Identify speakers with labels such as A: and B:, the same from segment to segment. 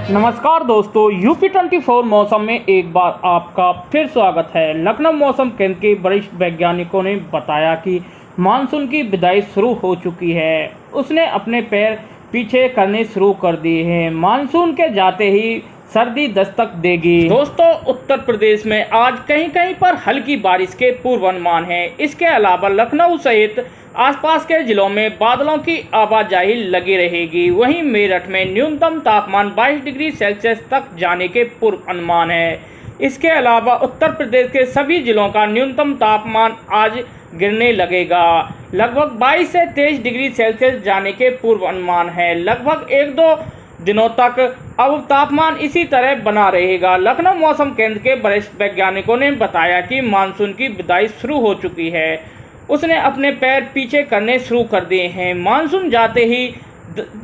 A: नमस्कार दोस्तों, यूपी 24 मौसम में एक बार आपका फिर स्वागत है। लखनऊ मौसम केंद्र के वरिष्ठ वैज्ञानिकों ने बताया कि मानसून की विदाई शुरू हो चुकी है। उसने अपने पैर पीछे करने शुरू कर दिए हैं। मानसून के जाते ही सर्दी दस्तक देगी। दोस्तों, उत्तर प्रदेश में आज कहीं कहीं पर हल्की बारिश के पूर्वानुमान हैं। इसके अलावा लखनऊ सहित आसपास के जिलों में बादलों की आवाजाही लगी रहेगी। वहीं मेरठ में न्यूनतम तापमान 22 डिग्री सेल्सियस तक जाने के पूर्वानुमान है। इसके अलावा उत्तर प्रदेश के सभी जिलों का न्यूनतम तापमान आज गिरने लगेगा। लगभग 22 से 23 डिग्री सेल्सियस जाने के पूर्वानुमान है। लगभग 1-2 दिनों तक अब तापमान इसी तरह बना रहेगा। लखनऊ मौसम केंद्र के वरिष्ठ वैज्ञानिकों ने बताया कि मानसून की विदाई शुरू हो चुकी है। उसने अपने पैर पीछे करने शुरू कर दिए हैं। मानसून जाते ही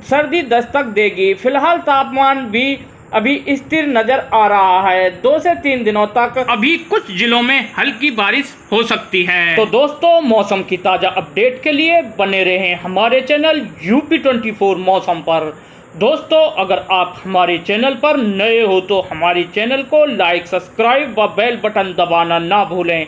A: सर्दी दस्तक देगी। फिलहाल तापमान भी अभी स्थिर नजर आ रहा है। 2 से 3 दिनों तक अभी कुछ जिलों में हल्की बारिश हो सकती है। तो दोस्तों, मौसम की ताज़ा अपडेट के लिए बने रहें हमारे चैनल यूपी 24 मौसम पर। दोस्तों, अगर आप हमारे चैनल पर नए हो तो हमारे चैनल को लाइक, सब्सक्राइब व बेल बटन दबाना ना भूलें,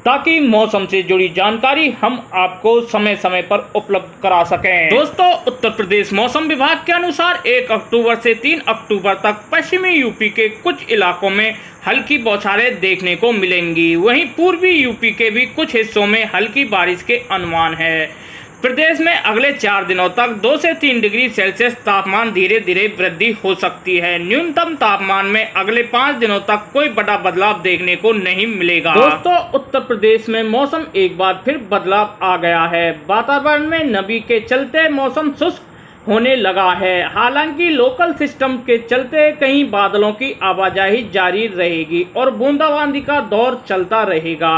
A: ताकि मौसम से जुड़ी जानकारी हम आपको समय समय पर उपलब्ध करा सकें। दोस्तों, उत्तर प्रदेश मौसम विभाग के अनुसार 1 अक्टूबर से 3 अक्टूबर तक पश्चिमी यूपी के कुछ इलाकों में हल्की बौछारें देखने को मिलेंगी। वहीं पूर्वी यूपी के भी कुछ हिस्सों में हल्की बारिश के अनुमान है। प्रदेश में अगले 4 दिनों तक 2 से 3 डिग्री सेल्सियस तापमान धीरे धीरे वृद्धि हो सकती है। न्यूनतम तापमान में अगले 5 दिनों तक कोई बड़ा बदलाव देखने को नहीं मिलेगा। दोस्तों, उत्तर प्रदेश में मौसम एक बार फिर बदलाव आ गया है। वातावरण में नमी के चलते मौसम शुष्क होने लगा है। हालांकि लोकल सिस्टम के चलते कहीं बादलों की आवाजाही जारी रहेगी और बूंदाबांदी का दौर चलता रहेगा।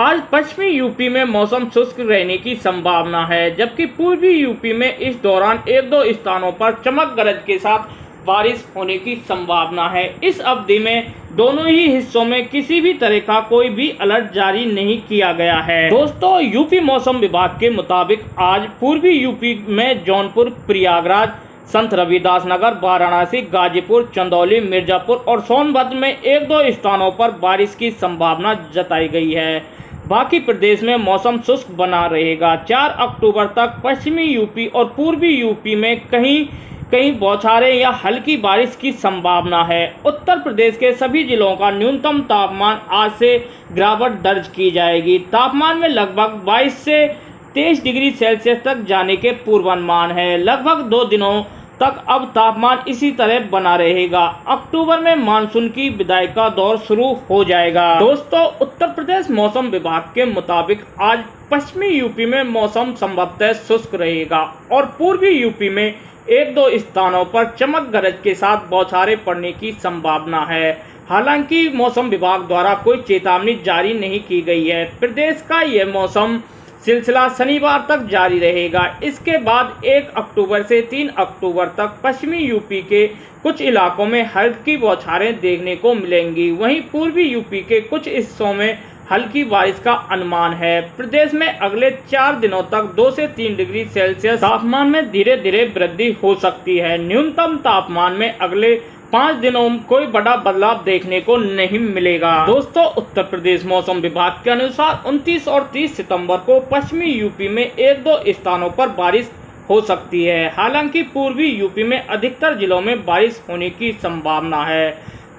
A: आज पश्चिमी यूपी में मौसम शुष्क रहने की संभावना है, जबकि पूर्वी यूपी में इस दौरान 1-2 स्थानों पर चमक गरज के साथ बारिश होने की संभावना है। इस अवधि में दोनों ही हिस्सों में किसी भी तरह का कोई भी अलर्ट जारी नहीं किया गया है। दोस्तों, यूपी मौसम विभाग के मुताबिक आज पूर्वी यूपी में जौनपुर, प्रयागराज, संत रविदास नगर, वाराणसी, गाजीपुर, चंदौली, मिर्जापुर और सोनभद्र में 1-2 स्थानों पर बारिश की संभावना जताई गई है। बाकी प्रदेश में मौसम शुष्क बना रहेगा। 4 अक्टूबर तक पश्चिमी यूपी और पूर्वी यूपी में कहीं कहीं बौछारें या हल्की बारिश की संभावना है। उत्तर प्रदेश के सभी जिलों का न्यूनतम तापमान आज से गिरावट दर्ज की जाएगी। तापमान में लगभग 22 से 23 डिग्री सेल्सियस तक जाने के पूर्वानुमान है। लगभग 2 दिनों तक अब तापमान इसी तरह बना रहेगा। अक्टूबर में मानसून की विदाई का दौर शुरू हो जाएगा। दोस्तों, उत्तर प्रदेश मौसम विभाग के मुताबिक आज पश्चिमी यूपी में मौसम संभवतः शुष्क रहेगा और पूर्वी यूपी में 1-2 स्थानों पर चमक गरज के साथ बौछारें पड़ने की संभावना है। हालांकि मौसम विभाग द्वारा कोई चेतावनी जारी नहीं की गई है। प्रदेश का यह मौसम सिलसिला शनिवार तक जारी रहेगा। इसके बाद 1 अक्टूबर से 3 अक्टूबर तक पश्चिमी यूपी के कुछ इलाकों में हल्की बौछारें देखने को मिलेंगी। वहीं पूर्वी यूपी के कुछ हिस्सों में हल्की बारिश का अनुमान है। प्रदेश में अगले 4 दिनों तक 2 से 3 डिग्री सेल्सियस तापमान में धीरे धीरे वृद्धि हो सकती है। न्यूनतम तापमान में अगले 5 दिनों में कोई बड़ा बदलाव देखने को नहीं मिलेगा। दोस्तों, उत्तर प्रदेश मौसम विभाग के अनुसार 29 और 30 सितंबर को पश्चिमी यूपी में 1-2 स्थानों पर बारिश हो सकती है। हालांकि पूर्वी यूपी में अधिकतर जिलों में बारिश होने की संभावना है।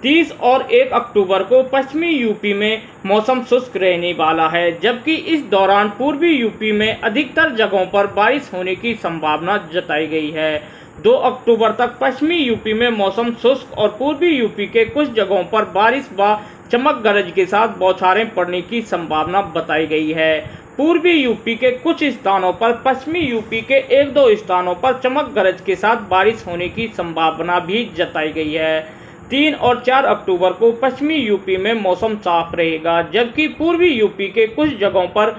A: 30 और 1 अक्टूबर को पश्चिमी यूपी में मौसम शुष्क रहने वाला है, जबकि इस दौरान पूर्वी यूपी में अधिकतर जगहों पर बारिश होने की संभावना जताई गई है। 2 अक्टूबर तक पश्चिमी यूपी में मौसम शुष्क और पूर्वी यूपी के कुछ जगहों पर बारिश व चमक गरज के साथ बौछारें पड़ने की संभावना बताई गई है। पूर्वी यूपी के कुछ स्थानों पर पश्चिमी यूपी के 1-2 स्थानों पर चमक गरज के साथ बारिश होने की संभावना भी जताई गई है। 3 और 4 अक्टूबर को पश्चिमी यूपी में मौसम साफ रहेगा, जबकि पूर्वी यूपी के कुछ जगहों पर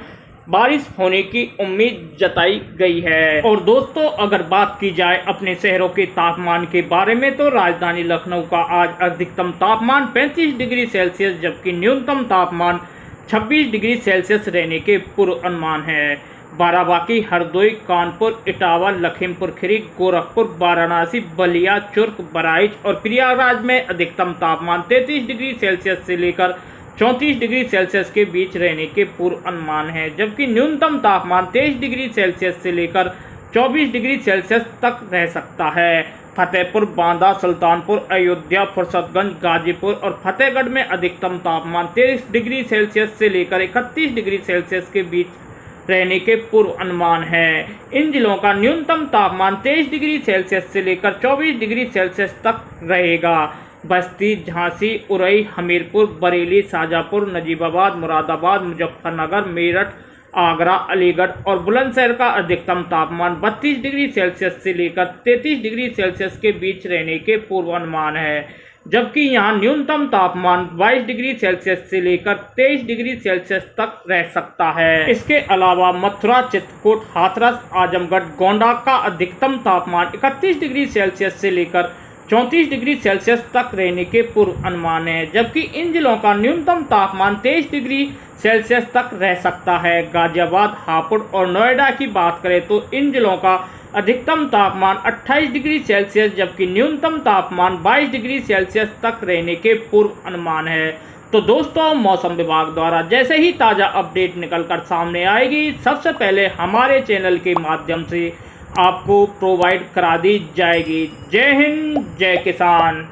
A: बारिश होने की उम्मीद जताई गई है। और दोस्तों, अगर बात की जाए अपने शहरों के तापमान के बारे में, तो राजधानी लखनऊ का आज अधिकतम तापमान 35 डिग्री सेल्सियस जबकि न्यूनतम तापमान 26 डिग्री सेल्सियस रहने के पूर्वानुमान है। बाराबांकी, हरदोई, कानपुर, इटावा, लखीमपुर खीरी, गोरखपुर, वाराणसी, बलिया, चुर्क, बहराइच और प्रयागराज में अधिकतम तापमान 33 डिग्री सेल्सियस से लेकर 34 डिग्री सेल्सियस के बीच रहने के पूर्वानुमान है, जबकि न्यूनतम तापमान 23 डिग्री सेल्सियस से लेकर 24 डिग्री सेल्सियस तक रह सकता है। फतेहपुर, बांदा, सुल्तानपुर, अयोध्या, फुर्सतगंज, गाजीपुर और फतेहगढ़ में अधिकतम तापमान 23 डिग्री सेल्सियस से लेकर 31 डिग्री सेल्सियस के बीच रहने के पूर्वानुमान है। इन जिलों का न्यूनतम तापमान 23 डिग्री सेल्सियस से लेकर 24 डिग्री सेल्सियस तक रहेगा। बस्ती, झांसी, उरई, हमीरपुर, बरेली, शाजापुर, नजीबाबाद, मुरादाबाद, मुजफ्फरनगर, मेरठ, आगरा, अलीगढ़ और बुलंदशहर का अधिकतम तापमान 32 डिग्री सेल्सियस से लेकर 33 डिग्री सेल्सियस के बीच रहने के पूर्वानुमान है, जबकि यहां न्यूनतम तापमान 22 डिग्री सेल्सियस से लेकर 23 डिग्री सेल्सियस तक रह सकता है। इसके अलावा मथुरा, चित्रकूट, हाथरस, आजमगढ़, गोंडा का अधिकतम तापमान 31 डिग्री सेल्सियस से लेकर 34 डिग्री सेल्सियस तक रहने के पूर्वानुमान है, जबकि इन जिलों का न्यूनतम तापमान 23 डिग्री सेल्सियस तक रह सकता है। गाजियाबाद, हापुड़ और नोएडा की बात करें तो इन जिलों का अधिकतम तापमान 28 डिग्री सेल्सियस जबकि न्यूनतम तापमान 22 डिग्री सेल्सियस तक रहने के पूर्वानुमान है। तो दोस्तों, मौसम विभाग द्वारा जैसे ही ताज़ा अपडेट निकलकर सामने आएगी, सबसे पहले हमारे चैनल के माध्यम से आपको प्रोवाइड करा दी जाएगी। जय हिंद, जय किसान।